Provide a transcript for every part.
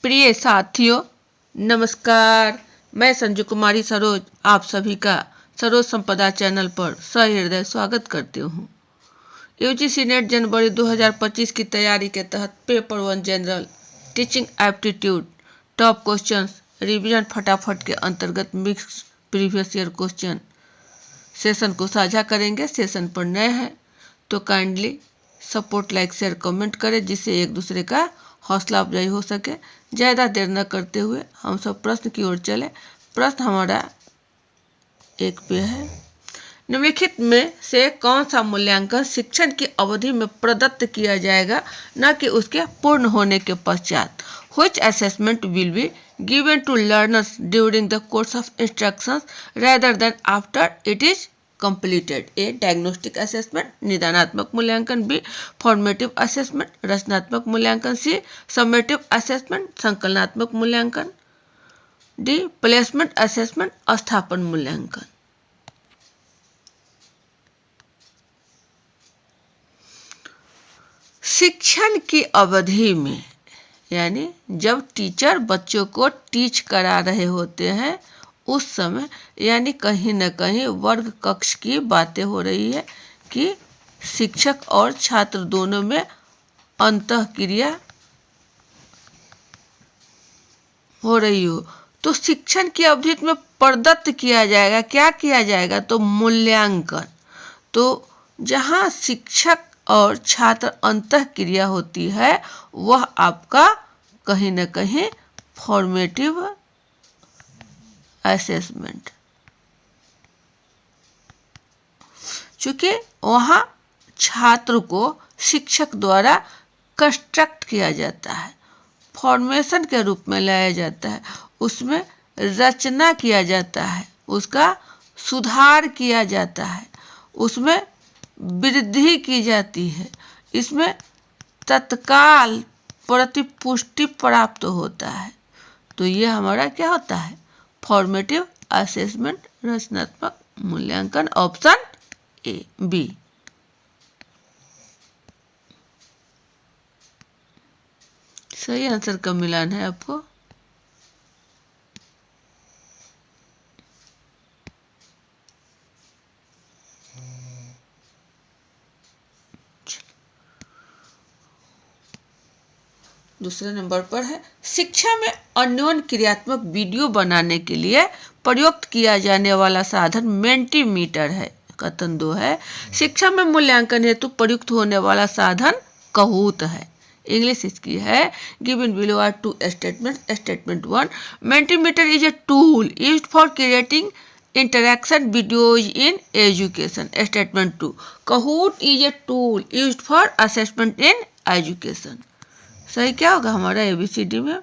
प्रिय साथियों, नमस्कार। मैं संजू कुमारी सरोज आप सभी का सरोज संपदा चैनल पर सहृदय स्वागत करती हूँ। यूजीसी नेट जनवरी 2025 की तैयारी के तहत paper 1 general teaching aptitude top questions revision फटाफट के अंतर्गत mix previous year question session को साझा करेंगे। सेशन पर नए हैं तो kindly support, like, share, comment करें जिससे एक दूसरे का हौसला अफजाई हो सके। ज़्यादा देर न करते हुए हम सब प्रश्न की ओर चले। प्रश्न हमारा एक पे है, निम्नलिखित में से कौन सा मूल्यांकन शिक्षण की अवधि में प्रदत्त किया जाएगा, न कि उसके पूर्ण होने के पश्चात। Which assessment will be given to learners during the course of instructions rather than after it is completed? A. Diagnostic assessment, निदानात्मक मूल्यांकन। बी. फॉर्मेटिव असेसमेंट, रचनात्मक मूल्यांकन। सी. समेटिव असेसमेंट, संकलनात्मक मूल्यांकन। डी. प्लेसमेंट असेसमेंट, स्थापन मूल्यांकन। शिक्षण की अवधि में यानी जब टीचर बच्चों को टीच करा रहे होते हैं उस समय यानी कहीं न कहीं वर्ग कक्ष की बातें हो रही है कि शिक्षक और छात्र दोनों में अंतःक्रिया हो रही हो तो शिक्षण की अवधि में प्रदत्त किया जाएगा। क्या किया जाएगा? तो मूल्यांकन। तो जहाँ शिक्षक और छात्र अंतःक्रिया होती है वह आपका कहीं न कहीं फॉर्मेटिव असेसमेंट, चूँकि वहाँ छात्र को शिक्षक द्वारा कंस्ट्रक्ट किया जाता है, फॉर्मेशन के रूप में लाया जाता है, उसमें रचना किया जाता है, उसका सुधार किया जाता है, उसमें वृद्धि की जाती है, इसमें तत्काल प्रतिपुष्टि प्राप्त होता है। तो ये हमारा क्या होता है? फॉर्मेटिव असेसमेंट, रचनात्मक मूल्यांकन। Option A, B. सही आंसर का मिलान है आपको। दूसरे नंबर पर है, शिक्षा में अन्योन्य क्रियात्मक वीडियो बनाने के लिए प्रयुक्त किया जाने वाला साधन मेंटीमीटर है। कथन 2 है, शिक्षा में मूल्यांकन हेतु प्रयुक्त होने वाला साधन कहूत है। इंग्लिश इसकी है, given below are two statement. Statement 1, Mentimeter is a tool used for creating interaction videos in education. Statement 2, Kahoot is a tool used for assessment in education. सही क्या होगा हमारा ABCD में?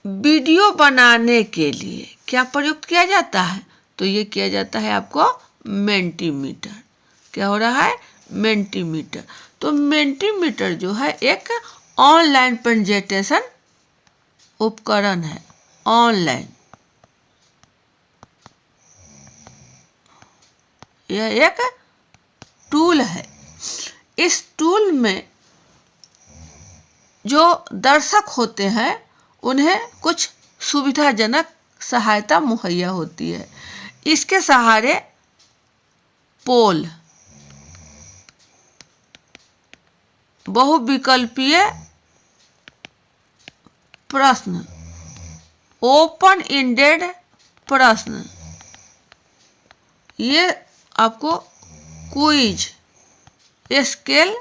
वीडियो बनाने के लिए क्या प्रयुक्त किया जाता है? तो ये किया जाता है आपको मेंटीमीटर। क्या हो रहा है? मेंटीमीटर। तो मेंटीमीटर जो है एक ऑनलाइन प्रेजेंटेशन उपकरण है। ऑनलाइन यह एक टूल है। इस टूल में जो दर्शक होते हैं उन्हें कुछ सुविधाजनक सहायता मुहैया होती है। इसके सहारे पोल, बहुविकल्पीय प्रश्न, ओपन एंडेड प्रश्न, ये आपको क्विज, स्केल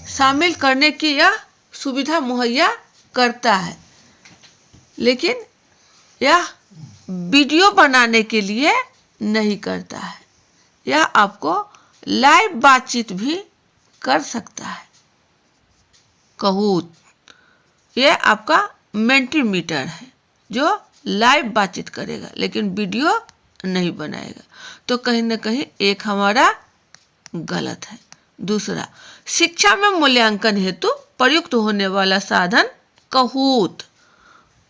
शामिल करने की यह सुविधा मुहैया करता है, लेकिन यह वीडियो बनाने के लिए नहीं करता है। यह आपको लाइव बातचीत भी कर सकता है। कहूत यह आपका मेंटीमीटर है जो लाइव बातचीत करेगा लेकिन वीडियो नहीं बनाएगा। तो कहीं ना कहीं एक हमारा गलत है। दूसरा, शिक्षा में मूल्यांकन हेतु प्रयुक्त होने वाला साधन कहूत।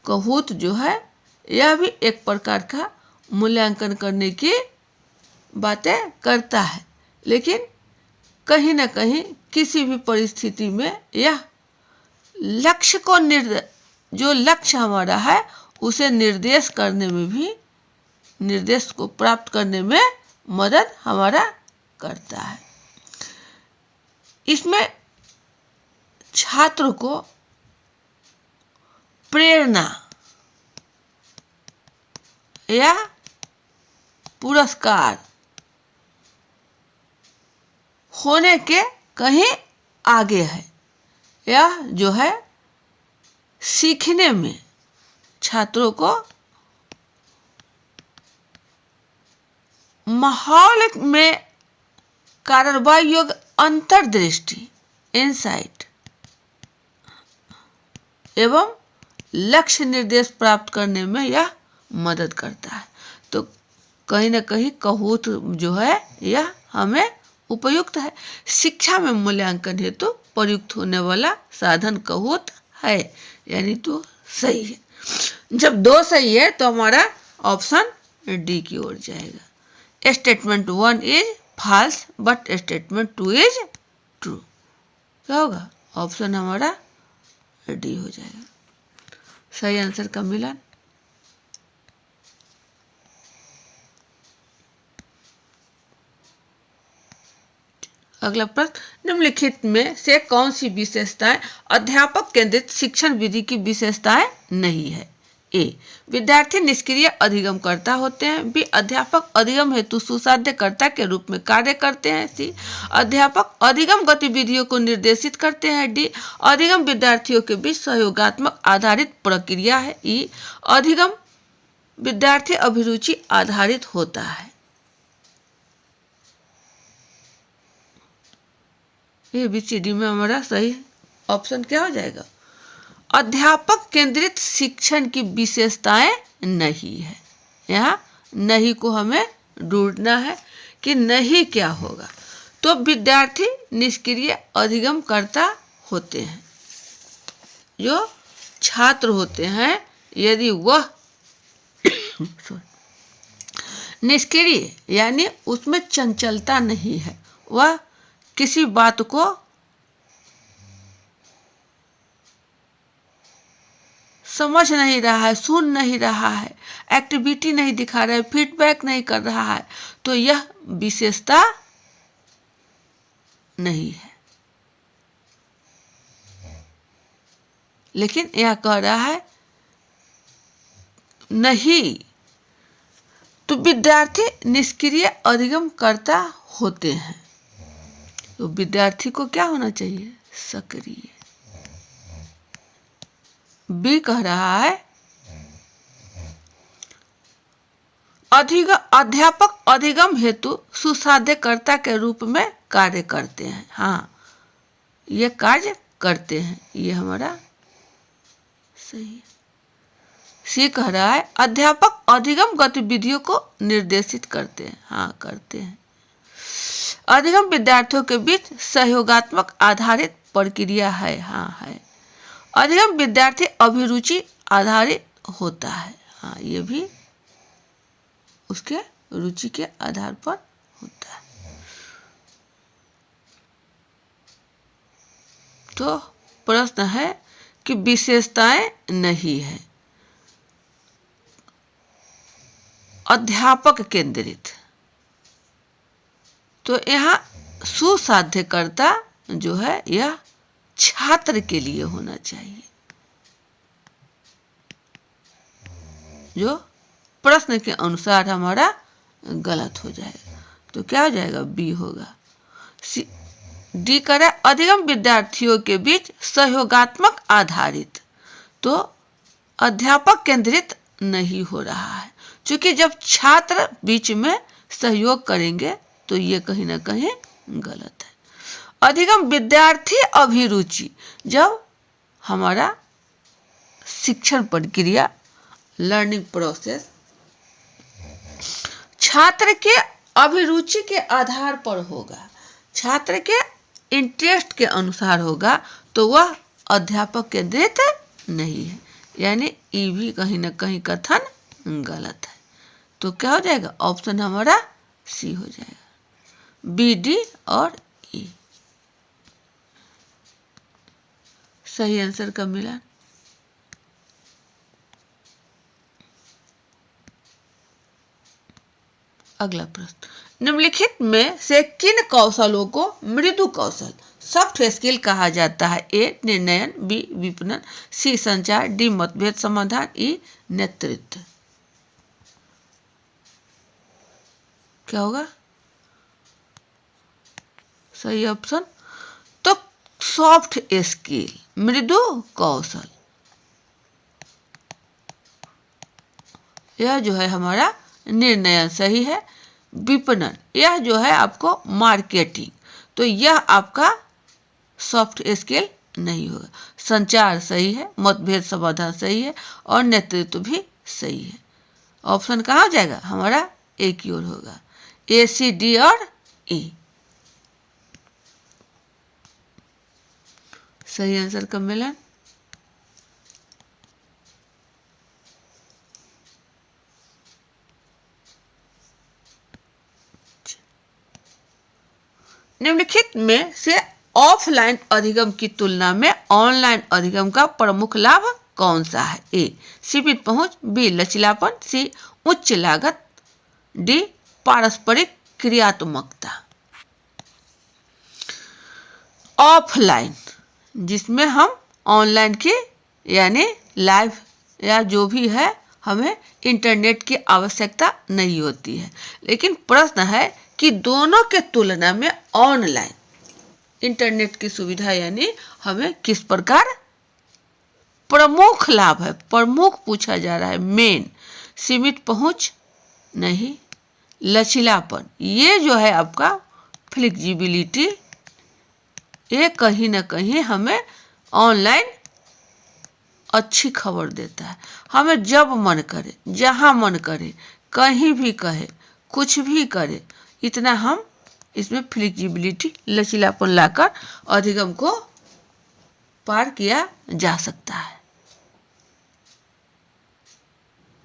कहूत जो है यह भी एक प्रकार का मूल्यांकन करने की बातें करता है, लेकिन कहीं ना कहीं किसी भी परिस्थिति में यह लक्ष्य को जो लक्ष्य हमारा है उसे निर्देश करने में भी, निर्देश को प्राप्त करने में मदद हमारा करता है। इसमें छात्र को प्रेरणा या पुरस्कार होने के कहीं आगे है। यह जो है सीखने में छात्रों को माहौल में कार्रवाई योग्य अंतर्दृष्टि, इंसाइट एवं लक्ष्य निर्देश प्राप्त करने में यह मदद करता है। तो कहीं ना कहीं कहोत जो है यह हमें उपयुक्त है। शिक्षा में मूल्यांकन हेतु प्रयुक्त होने वाला साधन कहोत है, यानी तो सही है। जब दो सही है तो हमारा ऑप्शन डी की ओर जाएगा। Statement 1 is false but statement 2 is true. क्या होगा? ऑप्शन हमारा डी हो जाएगा। सही आंसर का मिलन। अगला प्रश्न, निम्नलिखित में से कौन सी विशेषताएं अध्यापक केंद्रित शिक्षण विधि की विशेषताएं नहीं है? ए, विद्यार्थी निष्क्रिय अधिगमकर्ता होते हैं। बी, अध्यापक अधिगम हेतु सुसाध्यकर्ता के रूप में कार्य करते हैं। सी, अध्यापक अधिगम गतिविधियों को निर्देशित करते हैं। डी, अधिगम विद्यार्थियों के बीच सहयोगात्मक आधारित प्रक्रिया है। ई, अधिगम विद्यार्थी अभिरुचि आधारित होता है। ये बी सी डी में हमारा सही ऑप्शन क्या हो जाएगा? अध्यापक केंद्रित शिक्षण की विशेषताएं नहीं है। यहाँ नहीं को हमें ढूंढना है कि नहीं क्या होगा। तो विद्यार्थी निष्क्रिय अधिगमकर्ता होते हैं। जो छात्र होते हैं यदि वह निष्क्रिय यानी उसमें चंचलता नहीं है, वह किसी बात को समझ नहीं रहा है, सुन नहीं रहा है, एक्टिविटी नहीं दिखा रहा है, फीडबैक नहीं कर रहा है, तो यह विशेषता नहीं है। लेकिन यह कह रहा है नहीं, तो विद्यार्थी निष्क्रिय अधिगमकर्ता होते हैं। तो विद्यार्थी को क्या होना चाहिए? सक्रिय। बी कह रहा है अध्यापक अधिगम हेतु सुसाध्यकर्ता के रूप में कार्य करते हैं। हाँ, ये कार्य करते हैं, ये हमारा सही है। सी कह रहा है अध्यापक अधिगम गतिविधियों को निर्देशित करते हैं। हाँ, करते हैं। अधिगम विद्यार्थियों के बीच सहयोगात्मक आधारित प्रक्रिया है। हाँ, है। अधिगम विद्यार्थी अभिरुचि आधारित होता है। हाँ, ये भी उसके रुचि के आधार पर होता है। तो प्रश्न है कि विशेषताएं नहीं है। अध्यापक केंद्रित, तो यहाँ सुसाध्यकर्ता जो है यह छात्र के लिए होना चाहिए, जो प्रश्न के अनुसार हमारा गलत हो जाएगा। तो क्या हो जाएगा? बी होगा। डी करें अधिगम विद्यार्थियों के बीच सहयोगात्मक आधारित, तो अध्यापक केंद्रित नहीं हो रहा है, क्योंकि जब छात्र बीच में सहयोग करेंगे तो ये कहीं ना कहीं गलत है। अधिगम विद्यार्थी अभिरुचि, जब हमारा शिक्षण प्रक्रिया लर्निंग प्रोसेस छात्र के अभिरुचि के आधार पर होगा, छात्र के इंटरेस्ट के अनुसार होगा, तो वह अध्यापक केंद्रित नहीं है। यानी ई भी कहीं ना कहीं कथन गलत है। तो क्या हो जाएगा? ऑप्शन हमारा सी हो जाएगा। बी, डी और ई। सही आंसर का मिलान। अगला प्रश्न, निम्नलिखित में से किन कौशलों को मृदु कौशल सॉफ्ट स्किल कहा जाता है? ए निर्णयन, बी विपणन, सी संचार, डी मतभेद समाधान, ई नेतृत्व। क्या होगा सही ऑप्शन? तो सॉफ्ट स्किल, मृदु कौशल, यह जो है हमारा निर्णय सही है। विपणन, यह जो है आपको मार्केटिंग, तो यह आपका सॉफ्ट स्किल नहीं होगा। संचार सही है, मतभेद समाधान सही है और नेतृत्व भी सही है। ऑप्शन कहाँ हो जाएगा हमारा? ए की ओर होगा। ए, सी, डी और ई सही आंसर का मिलन। निम्नलिखित में से ऑफलाइन अधिगम की तुलना में ऑनलाइन अधिगम का प्रमुख लाभ कौन सा है? ए सीमित पहुंच, बी लचीलापन, सी उच्च लागत, डी पारस्परिक क्रियात्मकता। ऑफलाइन, जिसमें हम ऑनलाइन की यानी लाइव या जो भी है हमें इंटरनेट की आवश्यकता नहीं होती है, लेकिन प्रश्न है कि दोनों के तुलना में ऑनलाइन इंटरनेट की सुविधा यानी हमें किस प्रकार प्रमुख लाभ है? प्रमुख पूछा जा रहा है, मेन। सीमित पहुंच नहीं, लचीलापन, ये जो है आपका फ्लेक्सिबिलिटी, ये कहीं ना कहीं हमें ऑनलाइन अच्छी खबर देता है। हमें जब मन करे, जहां मन करे, कहीं भी कहे, कुछ भी करे, इतना हम इसमें फ्लेक्सिबिलिटी लचीलापन लाकर अधिगम को पार किया जा सकता है।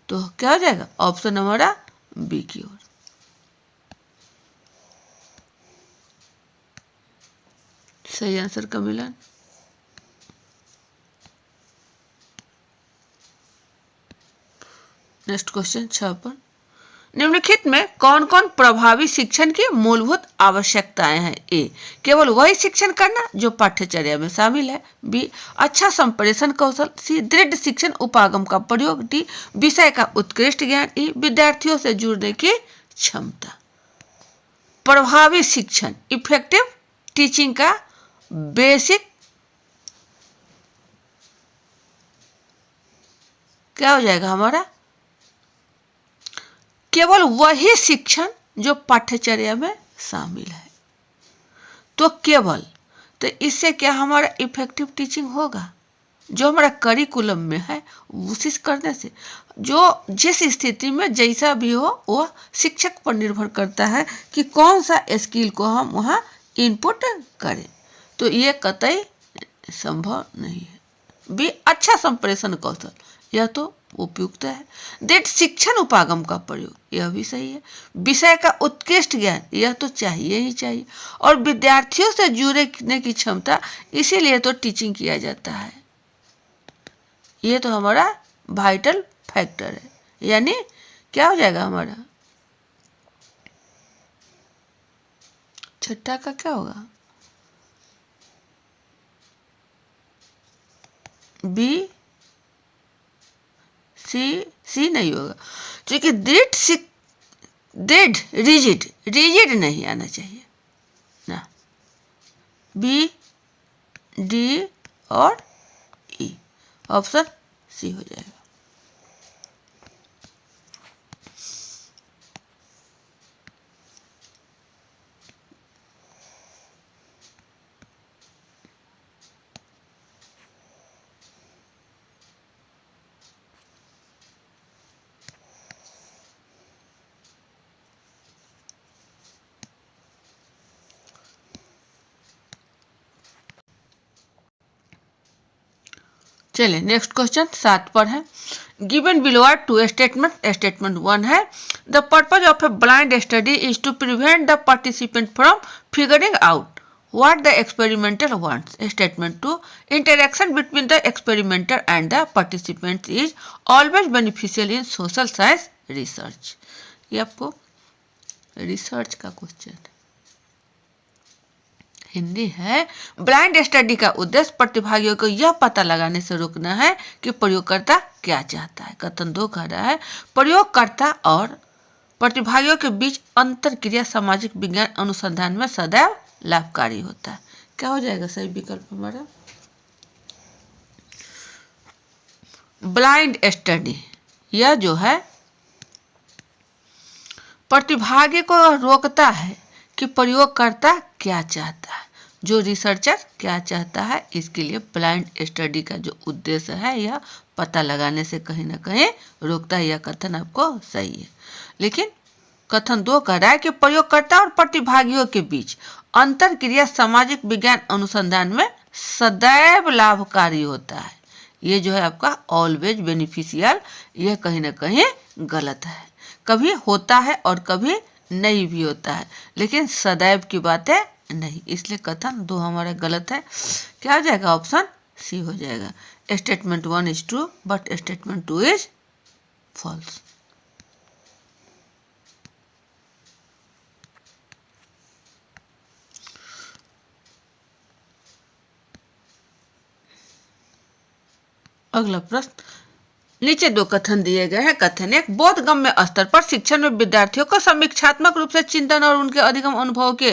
तो क्या हो जाएगा? ऑप्शन हमारा बी की ओर। सही आंसर का मिलान। नेक्स्ट क्वेश्चन 6 पर, निम्नलिखित में कौन कौन प्रभावी शिक्षण की मूलभूत आवश्यकताएं हैं? ए केवल वही शिक्षण करना जो पाठ्यचर्या में शामिल है, बी अच्छा संप्रेषण कौशल, सी दृढ़ शिक्षण उपागम का प्रयोग, डी विषय का उत्कृष्ट ज्ञान, ई विद्यार्थियों से जुड़ने की क्षमता। प्रभावी शिक्षण, इफेक्टिव टीचिंग का बेसिक क्या हो जाएगा हमारा? केवल वही शिक्षण जो पाठ्यचर्या में शामिल है। तो केवल, तो इससे क्या हमारा इफेक्टिव टीचिंग होगा? जो हमारा करिकुलम में है उसी करने से, जो जिस स्थिति में जैसा भी हो वह शिक्षक पर निर्भर करता है कि कौन सा स्किल को हम वहाँ इनपुट करें। तो ये कतई संभव नहीं है। भी अच्छा संप्रेषण कौशल, यह तो उपयुक्त है। दृढ़ शिक्षण उपागम का प्रयोग, यह भी सही है। विषय का उत्कृष्ट ज्ञान, यह तो चाहिए ही चाहिए। और विद्यार्थियों से जुड़ने की क्षमता, इसीलिए तो टीचिंग किया जाता है। ये तो हमारा वाइटल फैक्टर है। यानी क्या हो जाएगा हमारा? छठा का क्या होगा? बी, सी नहीं होगा, क्योंकि दृढ़ रिजिड नहीं आना चाहिए ना। बी, डी और ई, ऑप्शन सी हो जाएगा। चलिए नेक्स्ट क्वेश्चन 7 पर है। Given below are two statement. Statement 1 है, the purpose of a blind study is to prevent the participant from figuring out what the experimenter wants. Statement 2. Interaction between the experimenter and the participants is always beneficial in social science research. ये आपको research का question Hindi है। Blind study का उद्देश्य प्रतिभागियों को यह पता लगाने से रोकना है कि प्रयोगकर्ता क्या चाहता है। कथन 2 कह रहा है प्रयोगकर्ता और प्रतिभागियों के बीच अंतर क्रिया सामाजिक विज्ञान अनुसंधान में सदैव लाभकारी होता है। क्या हो जाएगा सही विकल्प हमारा? ब्लाइंड स्टडी यह जो है प्रतिभागी को रोकता है कि प्रयोगकर्ता क्या चाहता है, जो रिसर्चर क्या चाहता है। इसके लिए ब्लाइंड स्टडी का जो उद्देश्य है यह पता लगाने से कहीं ना कहीं रोकता है। यह कथन आपको सही है। लेकिन कथन 2 कह रहा है कि प्रयोगकर्ता और प्रतिभागियों के बीच अंतर क्रिया सामाजिक विज्ञान अनुसंधान में सदैव लाभकारी होता है। ये जो है आपका ऑलवेज बेनिफिशियल, यह कहीं ना कहीं गलत है। कभी होता है और कभी नहीं भी होता है, लेकिन सदैव की बात है नहीं। इसलिए कथन 2 हमारा गलत है। क्या हो जाएगा? ऑप्शन सी हो जाएगा। Statement 1 is true but statement 2 is false. अगला प्रश्न, नीचे 2 कथन दिए गए हैं। कथन 1, बोधगम्य स्तर पर शिक्षण में विद्यार्थियों को समीक्षात्मक रूप से चिंतन और उनके अधिगम अनुभव के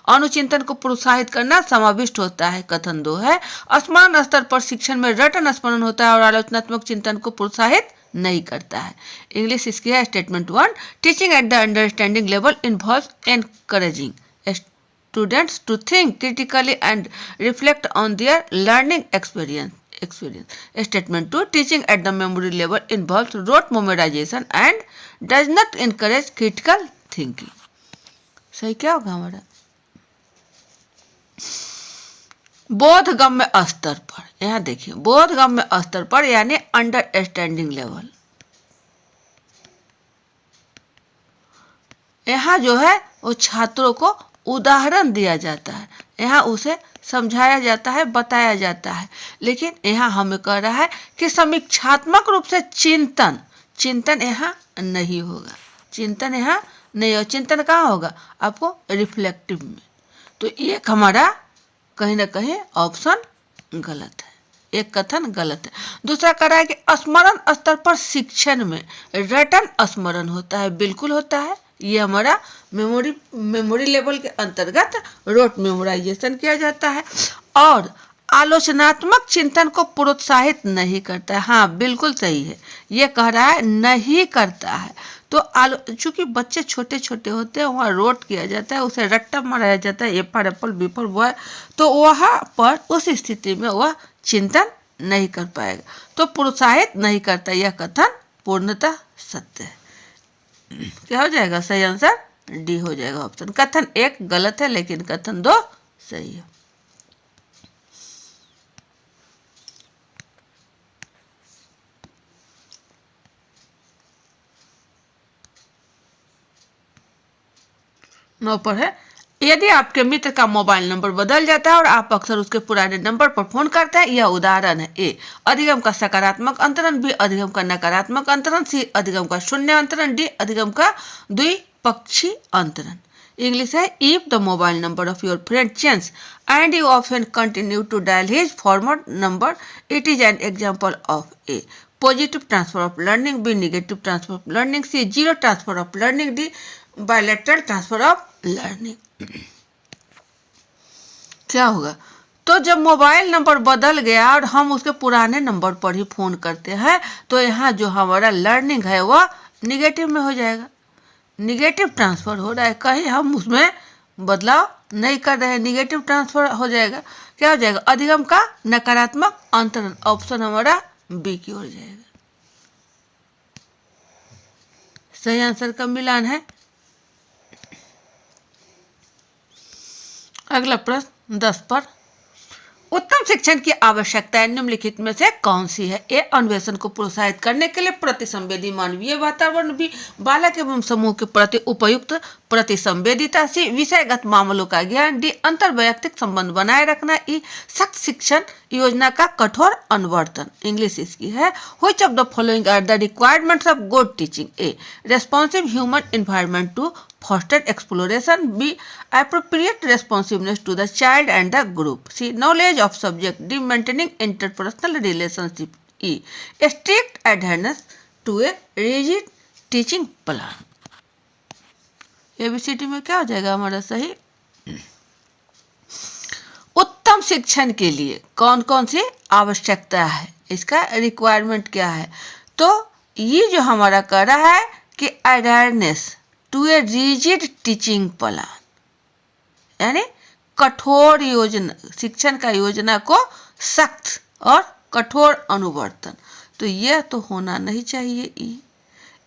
अनुचिंतन को प्रोत्साहित करना समाविष्ट होता है। कथन 2 है, स्मरण स्तर पर शिक्षण में रटन स्मरण होता है और आलोचनात्मक चिंतन को प्रोत्साहित नहीं करता है। इंग्लिश इसकी है statement 1, teaching at the understanding level involves encouraging students to think critically and reflect on their learning experience. Statement 2, teaching at the memory level involves rote memorization and does not encourage critical thinking. सही क्या होगा हमारा? बोधगम्य स्तर पर, यहाँ देखिए बोधगम्य स्तर पर यानी अंडरस्टैंडिंग लेवल, यहाँ जो है वो छात्रों को उदाहरण दिया जाता है, यहाँ उसे समझाया जाता है, बताया जाता है। लेकिन यहाँ हमें कह रहा है कि समीक्षात्मक रूप से चिंतन यहाँ नहीं होगा। चिंतन यहाँ नहीं हो, चिंतन कहाँ होगा? आपको रिफ्लेक्टिव में। तो एक हमारा कहीं ना कहीं ऑप्शन गलत है, एक कथन गलत है। दूसरा कह रहा है कि स्मरण स्तर पर शिक्षण में रटन स्मरण होता है, बिल्कुल होता है। ये हमारा मेमोरी लेवल के अंतर्गत रोट मेमोराइजेशन किया जाता है और आलोचनात्मक चिंतन को प्रोत्साहित नहीं करता है। हाँ बिल्कुल सही है, ये कह रहा है नहीं करता है। तो चूंकि बच्चे छोटे छोटे होते हैं, वहाँ रोट किया जाता है, उसे रट्टा मारा जाता है, A for apple B for boy, तो वहाँ पर उस स्थिति में वह चिंतन नहीं कर पाएगा, तो प्रोत्साहित नहीं करता। यह कथन पूर्णतः सत्य है। क्या हो जाएगा? सही आंसर डी हो जाएगा ऑप्शन। कथन 1 गलत है लेकिन कथन 2 सही है। नौ पर है, यदि आपके मित्र का मोबाइल नंबर बदल जाता है और आप अक्सर उसके पुराने नंबर पर फोन करते हैं, यह उदाहरण है। ए अधिगम का सकारात्मक अंतरण, बी अधिगम का नकारात्मक अंतरण, सी अधिगम का शून्य अंतरण, डी अधिगम का द्विपक्षी अंतरण। इंग्लिश है, if the mobile number of your friend change and you often continue to dial his former number, it is an example of a positive transfer of learning, B negative transfer of learning, C zero transfer of learning, D bilateral transfer of learning. क्या होगा? तो जब mobile number बदल गया और हम उसके पुराने नंबर पर ही फोन करते हैं, तो यहाँ जो हमारा लर्निंग है वह निगेटिव में हो जाएगा। निगेटिव ट्रांसफर हो रहा है, कहीं हम उसमें बदलाव नहीं कर रहे हैं, निगेटिव ट्रांसफर हो जाएगा। क्या हो जाएगा? अधिगम का नकारात्मक अंतरण। ऑप्शन हमारा बी की ओर जाएगा। सही आंसर का मिलान है। अगला प्रश्न 10 पर, उत्तम शिक्षण की आवश्यकताएं निम्नलिखित में से कौन सी है? ए अन्वेषण को प्रोत्साहित करने के लिए प्रतिसंवेदी मानवीय वातावरण, बी बालक एवं समूह के प्रति उपयुक्त प्रतिसंवेदिता, सी विषयगत मामलों का ज्ञान, डी अंतर्वैयक्तिक संबंध बनाए रखना, ई सख्त शिक्षण योजना का कठोर अनुवर्तन। इंग्लिश इसकी है, which of the following are the requirements of good teaching? A responsive human environment to foster exploration, B appropriate responsiveness to the child and the group, C knowledge of subject, D maintaining interpersonal relationship, E strict adherence to a rigid teaching plan। A B C D में क्या हो जाएगा हमारा सही? उत्तम शिक्षण के लिए कौन कौन सी आवश्यकता है, इसका रिक्वायरमेंट क्या है? तो ये जो हमारा कह रहा है कि awareness to a rigid teaching plan, यानी कठोर योजना, शिक्षण का योजना को सख्त और कठोर अनुवर्तन। तो यह तो होना नहीं चाहिए,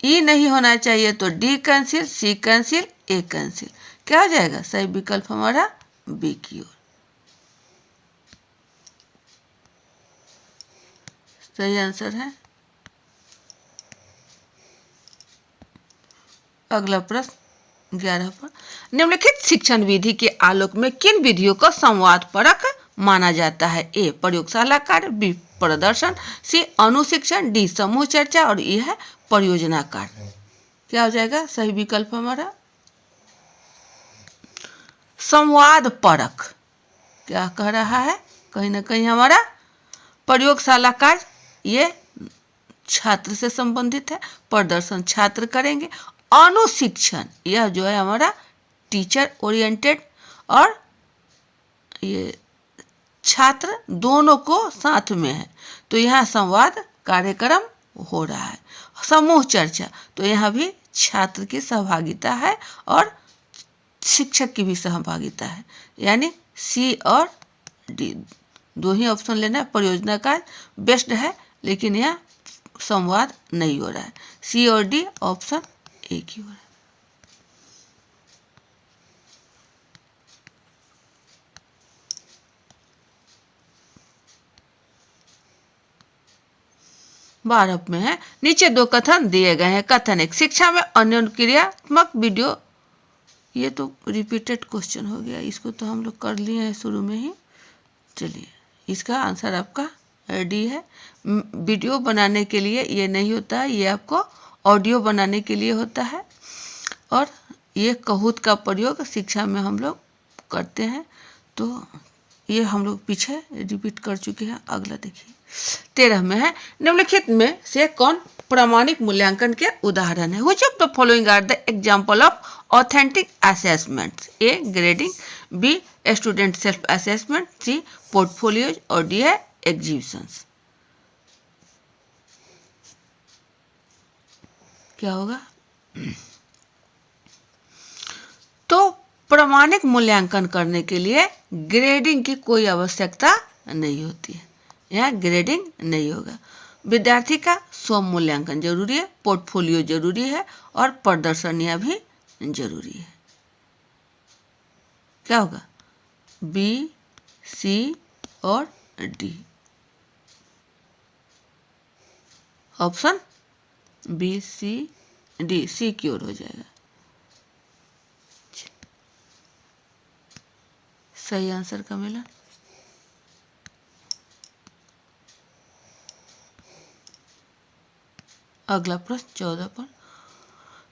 ई नहीं होना चाहिए, तो डी कैंसिल, सी कैंसिल, ए कैंसिल। क्या हो जाएगा सही विकल्प हमारा? बी की ओर। सही आंसर है। अगला प्रश्न 11 पर, निम्नलिखित शिक्षण विधि के आलोक में किन विधियों को संवाद परक माना जाता है? ए प्रयोगशाला कार्य, बी प्रदर्शन, सी अनुशिक्षण, डी समूह चर्चा, और ई है परियोजना कार्य। क्या हो जाएगा सही विकल्प हमारा? संवाद परक। क्या कह रहा है? कहीं ना कहीं हमारा प्रयोगशाला कार्य ये छात्र से संबंधित है, प्रदर्शन छात्र करेंगे, अनुशिक्षण यह जो है हमारा टीचर ओरिएंटेड, और ये छात्र दोनों को साथ में है, तो यहाँ संवाद कार्यक्रम हो रहा है। समूह चर्चा, तो यहाँ भी छात्र की सहभागिता है और शिक्षक की भी सहभागिता है, यानी सी और डी दो ही ऑप्शन लेना है। परियोजना कार्य बेस्ट है, लेकिन यहाँ संवाद नहीं हो रहा है। सी और डी ऑप्शन एक ही हो रहा है। बारह में है, नीचे दो कथन दिए गए हैं। कथन एक, शिक्षा में अनुक्रियात्मक वीडियो, ये तो रिपीटेड क्वेश्चन हो गया, इसको तो हम लोग कर लिए हैं शुरू में ही। चलिए, इसका आंसर आपका डी है। वीडियो बनाने के लिए ये नहीं होता है, ये आपको ऑडियो बनाने के लिए होता है, और ये कहूत का प्रयोग शिक्षा में हम लोग करते हैं, तो ये हम लोग पीछे रिपीट कर चुके हैं। अगला देखिए 13 में है, निम्नलिखित में से कौन प्रामाणिक मूल्यांकन के उदाहरण है? Which of the following are the example of authentic assessment? A grading, B student self assessment, C portfolios, और डी है एग्जीबिशंस। क्या होगा? तो प्रामाणिक मूल्यांकन करने के लिए ग्रेडिंग की कोई आवश्यकता नहीं होती है, यहाँ ग्रेडिंग नहीं होगा। विद्यार्थी का स्व मूल्यांकन जरूरी है, पोर्टफोलियो जरूरी है, और प्रदर्शनियां भी जरूरी है। क्या होगा? बी, सी और डी। ऑप्शन बी, सी, डी, सी की ओर हो जाएगा। सही आंसर का मिला। अगला प्रश्न 14 पर,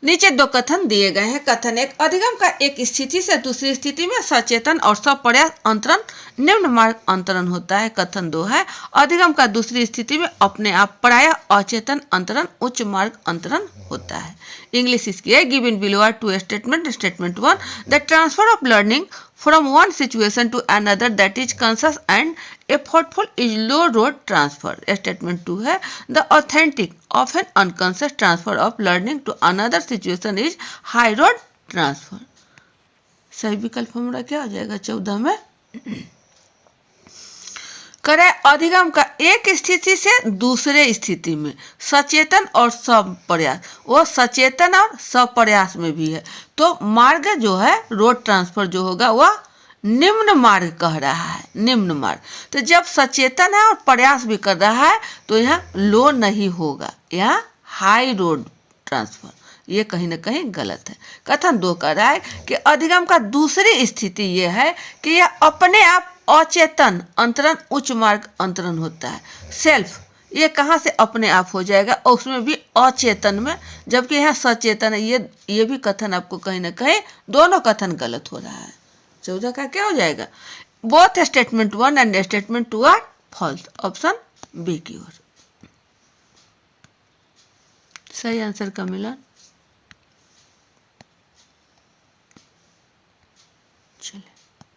नीचे दो कथन दिए गए हैं। कथन एक, अधिगम का एक स्थिति से दूसरी स्थिति में सचेतन और सप्रयास अंतरण निम्न मार्ग अंतरण होता है। कथन 2 है, अधिगम का दूसरी स्थिति में अपने आप प्रायः अचेतन अंतरण उच्च मार्ग अंतरण होता है। इंग्लिश इसकी है, given below are two statement. Statement 1, the transfer of learning from one situation to another that is conscious and effortful is low road transfer. Statement 2 है, the authentic often unconscious transfer of learning to another situation is high road transfer. सही विकल्प हमारा क्या हो जाएगा 14 में? करें अधिगम का एक स्थिति से दूसरे स्थिति में सचेतन और सप्रयास, वो सचेतन और सप्रयास में भी है, तो मार्ग जो है रोड ट्रांसफर जो होगा वह निम्न मार्ग कह रहा है, निम्न मार्ग। तो जब सचेतन है और प्रयास भी कर रहा है तो यहाँ लो नहीं होगा, यहाँ हाई रोड ट्रांसफर, ये कहीं ना कहीं गलत है। कथन 2 कह रहा है कि अधिगम का दूसरी स्थिति ये है कि यह अपने आप अचेतन अंतरण उच्च मार्ग अंतरण होता है। सेल्फ ये कहाँ से अपने आप हो जाएगा, और उसमें भी अचेतन में, जबकि यहाँ सचेतन है। ये भी कथन आपको कहीं ना कहीं दोनों कथन गलत हो रहा है। 14 का क्या हो जाएगा? Both statement 1 and statement 2 are false. Option B की ओर सही आंसर का मिलन। चलिए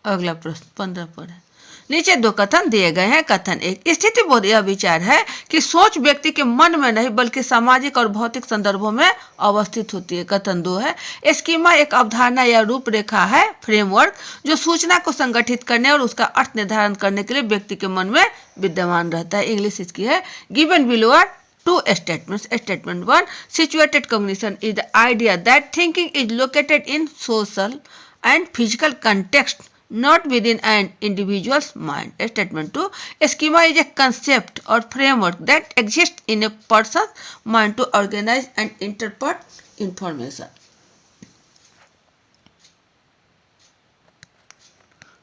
अगला प्रश्न 15 पर है। नीचे 2 कथन दिए गए हैं। कथन 1, स्थिति बोध यह विचार है कि सोच व्यक्ति के मन में नहीं बल्कि सामाजिक और भौतिक संदर्भों में अवस्थित होती है। कथन 2 है, स्कीमा एक अवधारणा या रूपरेखा है, फ्रेमवर्क, जो सूचना को संगठित करने और उसका अर्थ निर्धारण करने के लिए व्यक्ति के मन में विद्यमान रहता है। इंग्लिश इसकी है, given below are 2 statements. Statement 1, situated cognition is the idea that thinking is located in social and physical context, not within an individual's mind. Statement 2, schema is a concept or framework that exists in a person's mind to organize and interpret information.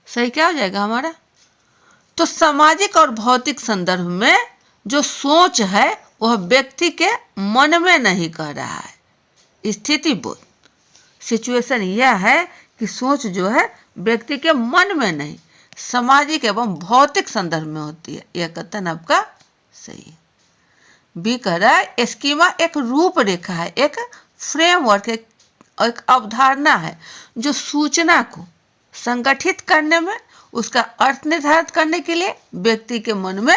सही क्या हो जाएगा हमारा? तो सामाजिक और भौतिक संदर्भ में जो सोच है वह व्यक्ति के मन में नहीं कह रहा है। स्थिति बोध सिचुएशन यह है कि सोच जो है व्यक्ति के मन में नहीं, सामाजिक एवं भौतिक संदर्भ में होती है। यह कथन आपका सही है। बी कह रहा है, स्कीमा एक रूपरेखा है, एक फ्रेमवर्क, एक अवधारणा है जो सूचना को संगठित करने में, उसका अर्थ निर्धारित करने के लिए व्यक्ति के मन में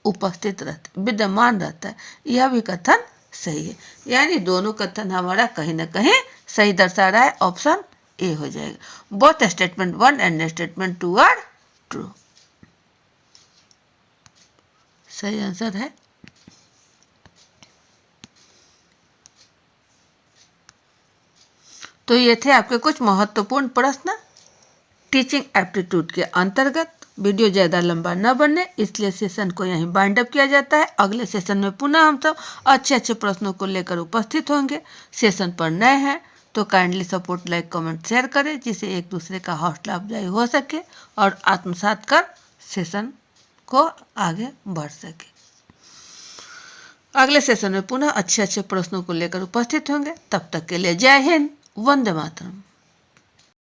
उपस्थित रहता, विद्यमान रहता है। यह भी कथन सही है। यानी दोनों कथन हमारा कहीं ना कहीं सही दर्शा रहा है। ऑप्शन ए हो जाएगा। Both statement 1 and statement 2 are true. सही आंसर है। तो ये थे आपके कुछ महत्वपूर्ण प्रश्न टीचिंग एप्टीट्यूड के अंतर्गत। वीडियो ज़्यादा लंबा न बने इसलिए सेशन को यहीं बाइंड अप किया जाता है। अगले सेशन में पुनः हम सब अच्छे अच्छे प्रश्नों को लेकर उपस्थित होंगे। सेशन पर नए हैं तो kindly support, like, comment, share करें, जिससे एक दूसरे का हौसला अफजाई हो सके और आत्मसात कर सेशन को आगे बढ़ सके। अगले सेशन में पुनः अच्छे अच्छे प्रश्नों को लेकर उपस्थित होंगे। तब तक के लिए जय हिंद, वंदे मातरम।